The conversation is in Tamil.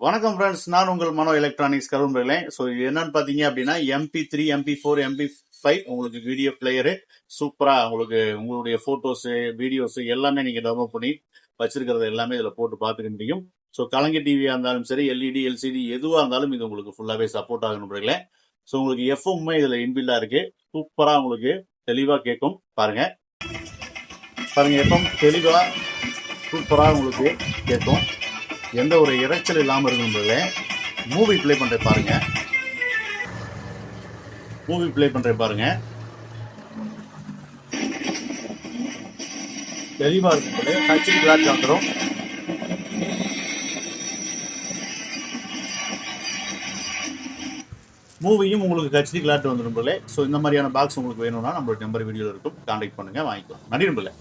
வணக்கம் ஃப்ரெண்ட்ஸ், நான் உங்கள் மனோ எலக்ட்ரானிக்ஸ் கரும்புகளே. ஸோ இது என்னன்னு பார்த்தீங்க அப்படின்னா MP3, MP4, MP5 உங்களுக்கு வீடியோ பிளேயரு சூப்பராக உங்களுக்கு உங்களுடைய ஃபோட்டோஸு வீடியோஸு எல்லாமே நீங்கள் டவுன்லோட் பண்ணி வச்சிருக்கிறது எல்லாமே இதில் போட்டு பார்த்துக்க முடியும். ஸோ கலைஞர் டிவியாக இருந்தாலும் சரி, எல்இடி எல்சிடி எதுவாக இருந்தாலும் இது உங்களுக்கு ஃபுல்லாகவே சப்போர்ட் ஆகும் நண்பர்களே. ஸோ உங்களுக்கு எஃப்எம்மே இதில் இன்பில்டாக இருக்குது. சூப்பராக உங்களுக்கு தெளிவாக கேட்கும். பாருங்கள் எஃப்எம் தெளிவாக சூப்பராக உங்களுக்கு கேட்கும். எந்த ஒரு இறைச்சல் இல்லாமல் இருக்கும்போது மூவி ப்ளே பண்ணுற பாருங்க. தெளிவாக இருக்கும்போது ஹச்டி கிளாஸ் வந்துடும். மூவியும் உங்களுக்கு ஹச்டி கிளாட் வந்துடும் போல. ஸோ இந்த மாதிரியான பாக்ஸ் உங்களுக்கு வேணும்னா நம்மளோட நம்பர் வீடியோவில் இருக்கும், கான்டாக்ட் பண்ணுங்க, வாங்கிக்கலாம். நன்றி நண்பர்களே.